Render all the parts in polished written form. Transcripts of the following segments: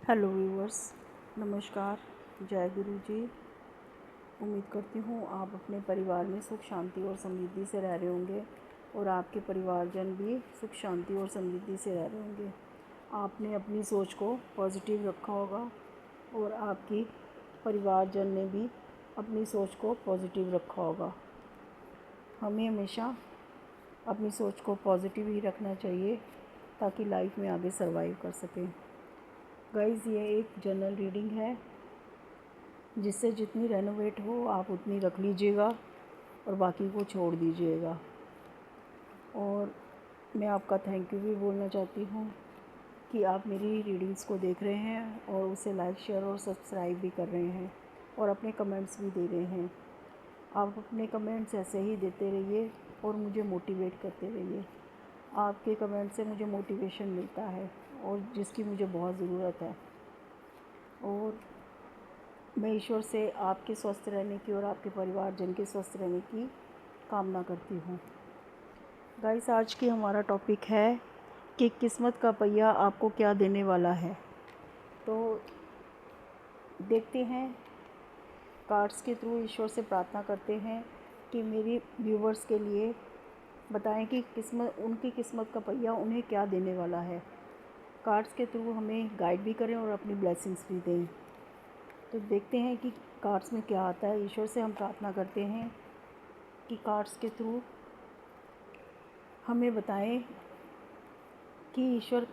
Hello viewers, नमस्कार। जय गुरु जी। उम्मीद करती हूँ आप अपने परिवार में सुख शांति और समृद्धि से रह रहे होंगे और आपके परिवारजन भी सुख शांति और समृद्धि से रह रहे होंगे। आपने अपनी सोच को पॉजिटिव रखा होगा और आपकी परिवारजन ने भी अपनी सोच को पॉजिटिव रखा होगा। हमें हमेशा अपनी सोच को पॉजिटिव ही रखना चाहिए ताकि लाइफ में आगे सर्वाइव कर सकें। गाइज़, ये एक जनरल रीडिंग है, जिससे जितनी रेनोवेट हो आप उतनी रख लीजिएगा और बाकी को छोड़ दीजिएगा। और मैं आपका थैंक यू भी बोलना चाहती हूँ कि आप मेरी रीडिंग्स को देख रहे हैं और उसे लाइक शेयर और सब्सक्राइब भी कर रहे हैं और अपने कमेंट्स भी दे रहे हैं। आप अपने कमेंट्स ऐसे ही देते रहिए और मुझे मोटिवेट करते रहिए। आपके कमेंट से मुझे मोटिवेशन मिलता है और जिसकी मुझे बहुत ज़रूरत है। और मैं ईश्वर से आपके स्वस्थ रहने की और आपके परिवारजन के स्वस्थ रहने की कामना करती हूँ। गाइस, आज की हमारा टॉपिक है कि किस्मत का पहिया आपको क्या देने वाला है। तो देखते हैं, कार्ड्स के थ्रू ईश्वर से प्रार्थना करते हैं कि मेरी व्यूवर्स के लिए बताएं कि उनकी किस्मत का पहिया उन्हें क्या देने वाला है। कार्ड्स के थ्रू हमें गाइड भी करें और अपनी ब्लेसिंग्स भी दें। तो देखते हैं कि कार्ड्स में क्या आता है। ईश्वर से हम प्रार्थना करते हैं कि कार्ड्स के थ्रू हमें बताएं कि ईश्वर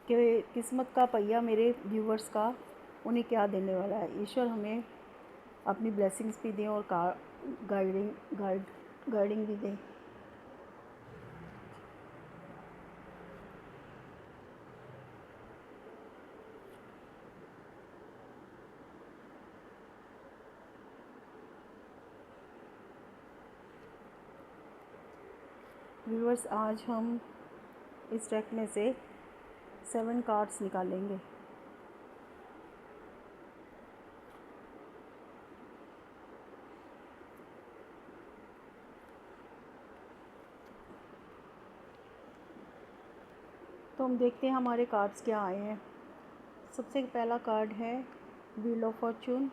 के किस्मत का पहिया मेरे व्यूवर्स का उन्हें क्या देने वाला है। ईश्वर हमें अपनी ब्लेसिंग्स भी दें और गाइडिंग भी दें। व्यूवर्स, आज हम इस डेक में से 7 कार्ड्स निकालेंगे। तो हम देखते हैं हमारे कार्ड्स क्या आए हैं। सबसे पहला कार्ड है व्हील ऑफ फॉर्चून,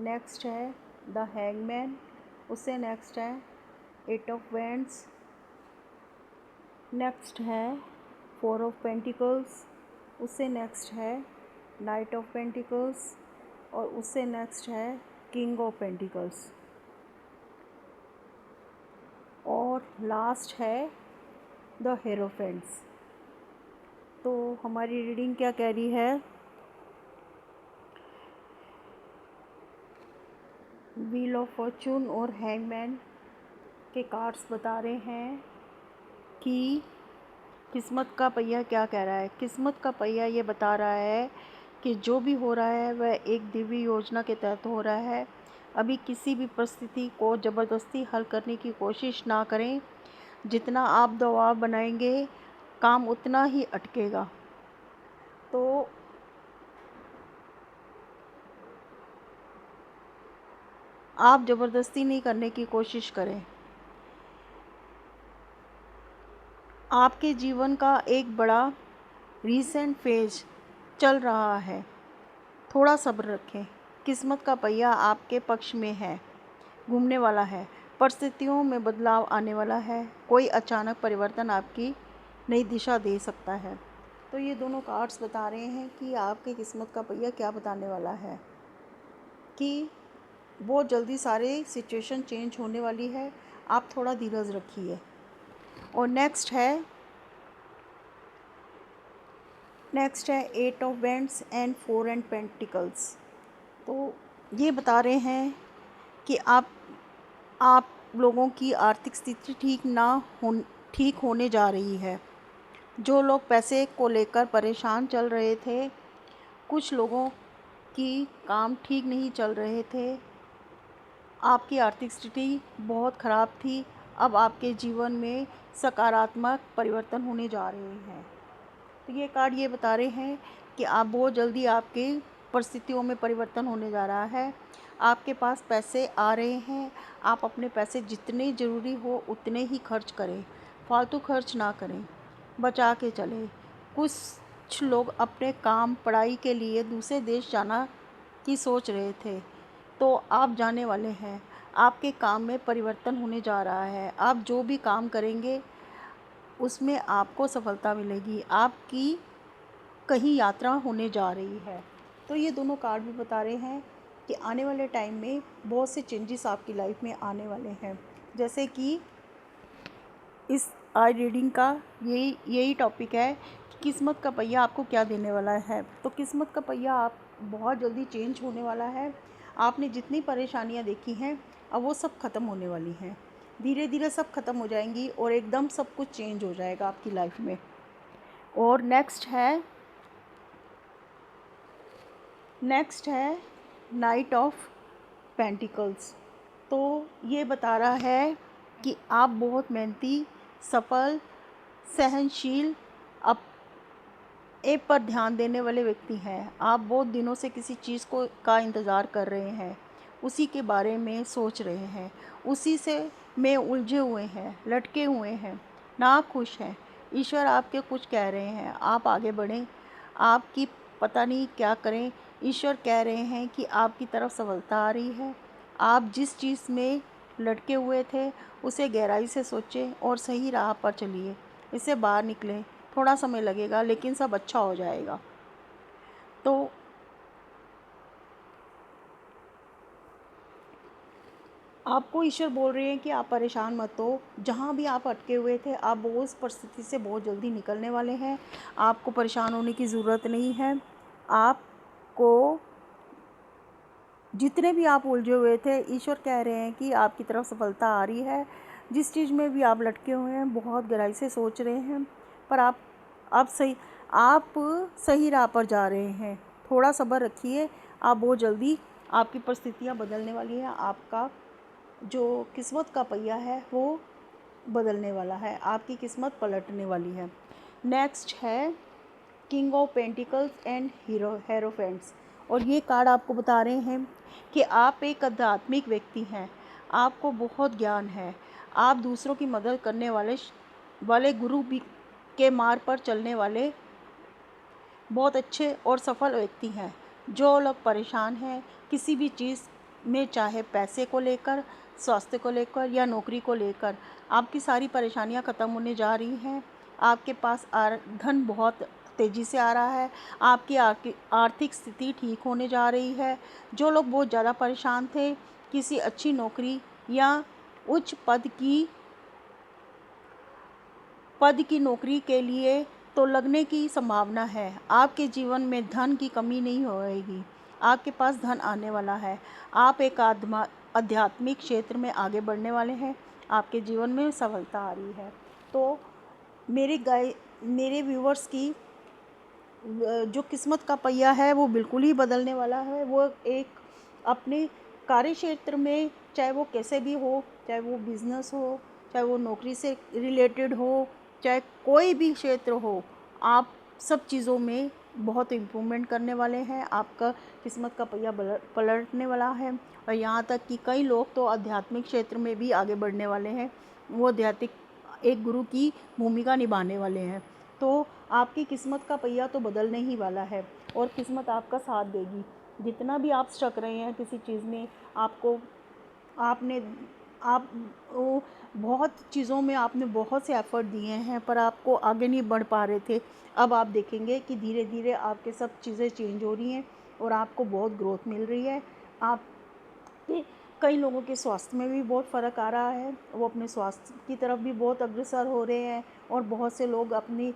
नेक्स्ट है द हैंगमैन, उससे नेक्स्ट है 8 ऑफ वैंड्स, नेक्स्ट है 4 ऑफ पेंटिकल्स, उससे नेक्स्ट है नाइट ऑफ पेंटिकल्स और उससे नेक्स्ट है किंग ऑफ पेंटिकल्स और लास्ट है द हेरोफेंट्स। तो हमारी रीडिंग क्या कह रही है? व्हील ऑफ फॉर्चून और हैंगमैन के कार्ड्स बता रहे हैं कि किस्मत का पहिया क्या कह रहा है। किस्मत का पहिया ये बता रहा है कि जो भी हो रहा है वह एक दिव्य योजना के तहत हो रहा है। अभी किसी भी परिस्थिति को ज़बरदस्ती हल करने की कोशिश ना करें। जितना आप दबाव बनाएंगे काम उतना ही अटकेगा। तो आप ज़बरदस्ती नहीं करने की कोशिश करें। आपके जीवन का एक बड़ा रीसेंट फेज चल रहा है, थोड़ा सब्र रखें। किस्मत का पहिया आपके पक्ष में है, घूमने वाला है। परिस्थितियों में बदलाव आने वाला है। कोई अचानक परिवर्तन आपकी नई दिशा दे सकता है। तो ये दोनों कार्ड्स बता रहे हैं कि आपके किस्मत का पहिया क्या बताने वाला है, कि बहुत जल्दी सारे सिचुएशन चेंज होने वाली है। आप थोड़ा धीरज रखिए। और नेक्स्ट है 8 of wands and 4 and pentacles. तो ये बता रहे हैं कि आप लोगों की आर्थिक स्थिति ठीक होने जा रही है। जो लोग पैसे को लेकर परेशान चल रहे थे, कुछ लोगों की काम ठीक नहीं चल रहे थे, आपकी आर्थिक स्थिति बहुत ख़राब थी, अब आपके जीवन में सकारात्मक परिवर्तन होने जा रहे हैं। तो ये कार्ड ये बता रहे हैं कि आप बहुत जल्दी आपके परिस्थितियों में परिवर्तन होने जा रहा है। आपके पास पैसे आ रहे हैं। आप अपने पैसे जितने ज़रूरी हो उतने ही खर्च करें, फालतू खर्च ना करें, बचा के चलें। कुछ कुछ लोग अपने काम पढ़ाई के लिए दूसरे देश जाना की सोच रहे थे, तो आप जाने वाले हैं। आपके काम में परिवर्तन होने जा रहा है। आप जो भी काम करेंगे उसमें आपको सफलता मिलेगी। आपकी कहीं यात्रा होने जा रही है। तो ये दोनों कार्ड भी बता रहे हैं कि आने वाले टाइम में बहुत से चेंजेस आपकी लाइफ में आने वाले हैं। जैसे कि इस आई रीडिंग का यही टॉपिक है कि किस्मत का पहिया आपको क्या देने वाला है। तो किस्मत का पहिया आप बहुत जल्दी चेंज होने वाला है। आपने जितनी परेशानियां देखी हैं अब वो सब ख़त्म होने वाली हैं। धीरे धीरे सब ख़त्म हो जाएंगी और एकदम सब कुछ चेंज हो जाएगा आपकी लाइफ में। और नेक्स्ट है नाइट ऑफ पेंटिकल्स। तो ये बता रहा है कि आप बहुत मेहनती, सफल, सहनशील, अप ए पर ध्यान देने वाले व्यक्ति हैं। आप बहुत दिनों से किसी चीज़ का इंतज़ार कर रहे हैं, उसी के बारे में सोच रहे हैं, उसी से में उलझे हुए हैं, लटके हुए हैं, नाखुश हैं। ईश्वर आपके कुछ कह रहे हैं, आप आगे बढ़ें। आपकी पता नहीं क्या करें। ईश्वर कह रहे हैं कि आपकी तरफ सफलता आ रही है। आप जिस चीज़ में लटके हुए थे उसे गहराई से सोचें और सही राह पर चलिए। इससे बाहर निकलें। थोड़ा समय लगेगा लेकिन सब अच्छा हो जाएगा। तो आपको ईश्वर बोल रहे हैं कि आप परेशान मत हो। जहाँ भी आप अटके हुए थे आप वो उस परिस्थिति से बहुत जल्दी निकलने वाले हैं। आपको परेशान होने की ज़रूरत नहीं है। आपको जितने भी आप उलझे हुए थे, ईश्वर कह रहे हैं कि आपकी तरफ सफलता आ रही है। जिस चीज़ में भी आप लटके हुए हैं बहुत गहराई से सोच रहे हैं, पर आप सही राह पर जा रहे हैं। थोड़ा सब्र रखिए। आप बहुत जल्दी आपकी परिस्थितियाँ बदलने वाली हैं। आपका जो किस्मत का पहिया है वो बदलने वाला है। आपकी किस्मत पलटने वाली है। नेक्स्ट है किंग ऑफ पेंटिकल्स एंड हेरोफेंट्स। और ये कार्ड आपको बता रहे हैं कि आप एक आध्यात्मिक व्यक्ति हैं। आपको बहुत ज्ञान है। आप दूसरों की मदद करने वाले गुरु भी के मार्ग पर चलने वाले बहुत अच्छे और सफल व्यक्ति हैं। जो लोग परेशान हैं किसी भी चीज़ में, चाहे पैसे को लेकर, स्वास्थ्य को लेकर या नौकरी को लेकर, आपकी सारी परेशानियां ख़त्म होने जा रही हैं। आपके पास धन बहुत तेज़ी से आ रहा है। आपकी आर्थिक स्थिति ठीक होने जा रही है। जो लोग बहुत ज़्यादा परेशान थे किसी अच्छी नौकरी या उच्च पद की नौकरी के लिए, तो लगने की संभावना है। आपके जीवन में धन की कमी नहीं होएगी। आपके पास धन आने वाला है। आप एक आध्यात्मिक क्षेत्र में आगे बढ़ने वाले हैं। आपके जीवन में सफलता आ रही है। तो मेरे व्यूवर्स की जो किस्मत का पहिया है वो बिल्कुल ही बदलने वाला है। वो एक अपने कार्य क्षेत्र में, चाहे वो कैसे भी हो, चाहे वो बिजनेस हो, चाहे वो नौकरी से रिलेटेड हो, चाहे कोई भी क्षेत्र हो, आप सब चीज़ों में बहुत इम्प्रूवमेंट करने वाले हैं। आपका किस्मत का पहिया पलटने वाला है। और यहाँ तक कि कई लोग तो आध्यात्मिक क्षेत्र में भी आगे बढ़ने वाले हैं। वो आध्यात्मिक एक गुरु की भूमिका निभाने वाले हैं। तो आपकी किस्मत का पहिया तो बदलने ही वाला है और किस्मत आपका साथ देगी। जितना भी आप स्टक रहे हैं किसी चीज़ में, आप बहुत चीज़ों में आपने बहुत से एफ़र्ट दिए हैं पर आपको आगे नहीं बढ़ पा रहे थे। अब आप देखेंगे कि धीरे धीरे आपके सब चीज़ें चेंज हो रही हैं और आपको बहुत ग्रोथ मिल रही है। आपके कई लोगों के स्वास्थ्य में भी बहुत फ़र्क आ रहा है। वो अपने स्वास्थ्य की तरफ भी बहुत अग्रसर हो रहे हैं और बहुत से लोग अपनी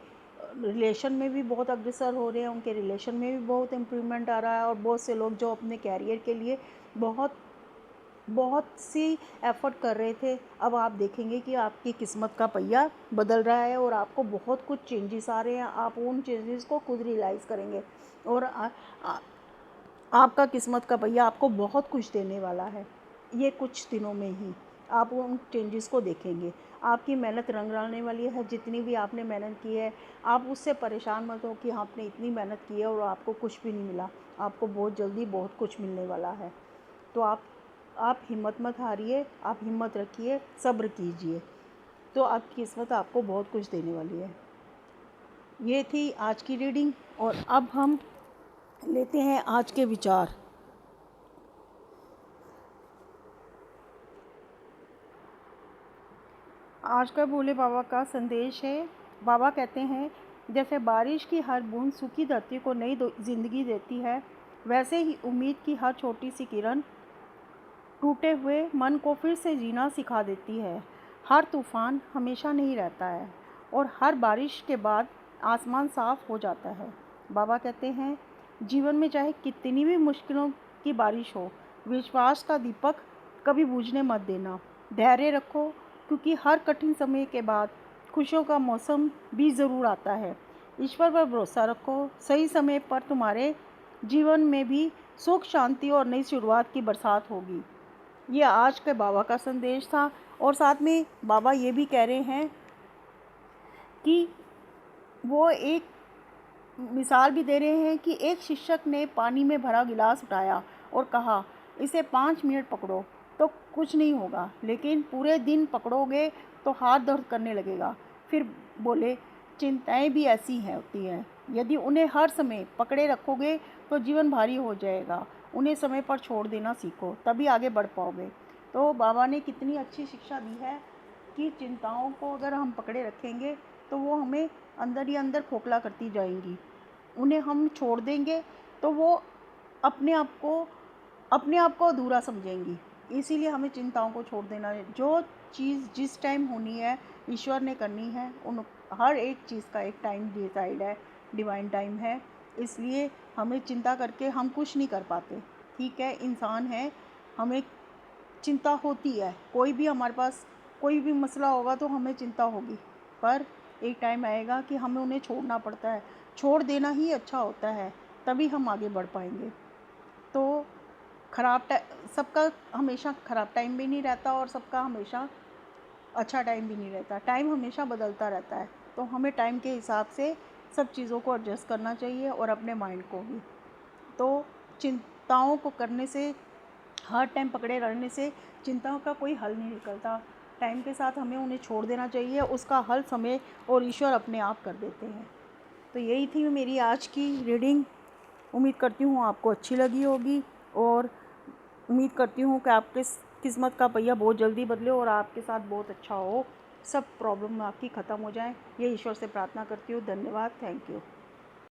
रिलेशन में भी बहुत अग्रसर हो रहे हैं। उनके रिलेशन में भी बहुत इम्प्रूवमेंट आ रहा है। और बहुत से लोग जो अपने कैरियर के लिए बहुत सी एफ़र्ट कर रहे थे, अब आप देखेंगे कि आपकी किस्मत का पहिया बदल रहा है और आपको बहुत कुछ चेंजेस आ रहे हैं। आप उन चेंजेस को खुद रियलाइज़ करेंगे और आपका किस्मत का पहिया आपको बहुत कुछ देने वाला है। ये कुछ दिनों में ही आप उन चेंजेस को देखेंगे। आपकी मेहनत रंग लाने वाली है। जितनी भी आपने मेहनत की है, आप उससे परेशान मत हो कि आपने इतनी मेहनत की है और आपको कुछ भी नहीं मिला। आपको बहुत जल्दी बहुत कुछ मिलने वाला है। तो आप हिम्मत मत हारिए। आप हिम्मत रखिए, सब्र कीजिए। तो आपकी किस्मत आपको बहुत कुछ देने वाली है। ये थी आज की रीडिंग और अब हम लेते हैं आज के विचार। आज का भोले बाबा का संदेश है। बाबा कहते हैं, जैसे बारिश की हर बूंद सूखी धरती को नई जिंदगी देती है, वैसे ही उम्मीद की हर छोटी सी किरण टूटे हुए मन को फिर से जीना सिखा देती है। हर तूफान हमेशा नहीं रहता है और हर बारिश के बाद आसमान साफ हो जाता है। बाबा कहते हैं, जीवन में चाहे कितनी भी मुश्किलों की बारिश हो, विश्वास का दीपक कभी बुझने मत देना। धैर्य रखो, क्योंकि हर कठिन समय के बाद खुशियों का मौसम भी ज़रूर आता है। ईश्वर पर भरोसा रखो, सही समय पर तुम्हारे जीवन में भी सुख, शांति और नई शुरुआत की बरसात होगी। ये आज के बाबा का संदेश था। और साथ में बाबा ये भी कह रहे हैं कि वो एक मिसाल भी दे रहे हैं कि एक शिक्षक ने पानी में भरा गिलास उठाया और कहा, इसे 5 मिनट पकड़ो तो कुछ नहीं होगा, लेकिन पूरे दिन पकड़ोगे तो हाथ दर्द करने लगेगा। फिर बोले, चिंताएं भी ऐसी हैं होती हैं, यदि उन्हें हर समय पकड़े रखोगे तो जीवन भारी हो जाएगा। उन्हें समय पर छोड़ देना सीखो, तभी आगे बढ़ पाओगे। तो बाबा ने कितनी अच्छी शिक्षा दी है कि चिंताओं को अगर हम पकड़े रखेंगे तो वो हमें अंदर ही अंदर खोखला करती जाएंगी। उन्हें हम छोड़ देंगे तो वो अपने आप को अधूरा समझेंगी। इसीलिए हमें चिंताओं को छोड़ देना है। जो चीज़ जिस टाइम होनी है ईश्वर ने करनी है, उन हर एक चीज़ का एक टाइम डिसाइड है, डिवाइन टाइम है। इसलिए हमें चिंता करके हम कुछ नहीं कर पाते। ठीक है, इंसान है, हमें चिंता होती है। कोई भी हमारे पास कोई भी मसला होगा तो हमें चिंता होगी, पर एक टाइम आएगा कि हमें उन्हें छोड़ना पड़ता है। छोड़ देना ही अच्छा होता है, तभी हम आगे बढ़ पाएंगे। तो सबका हमेशा ख़राब टाइम भी नहीं रहता और सबका हमेशा अच्छा टाइम भी नहीं रहता। टाइम हमेशा बदलता रहता है, तो हमें टाइम के हिसाब से सब चीज़ों को एडजस्ट करना चाहिए और अपने माइंड को भी। तो चिंताओं को करने से, हर टाइम पकड़े रहने से चिंताओं का कोई हल नहीं निकलता। टाइम के साथ हमें उन्हें छोड़ देना चाहिए, उसका हल समय और ईश्वर अपने आप कर देते हैं। तो यही थी मेरी आज की रीडिंग। उम्मीद करती हूँ आपको अच्छी लगी होगी और उम्मीद करती हूँ कि आपके किस्मत का पहिया बहुत जल्दी बदले और आपके साथ बहुत अच्छा हो, सब प्रॉब्लम आपकी ख़त्म हो जाए। ये ईश्वर से प्रार्थना करती हूँ। धन्यवाद, थैंक यू।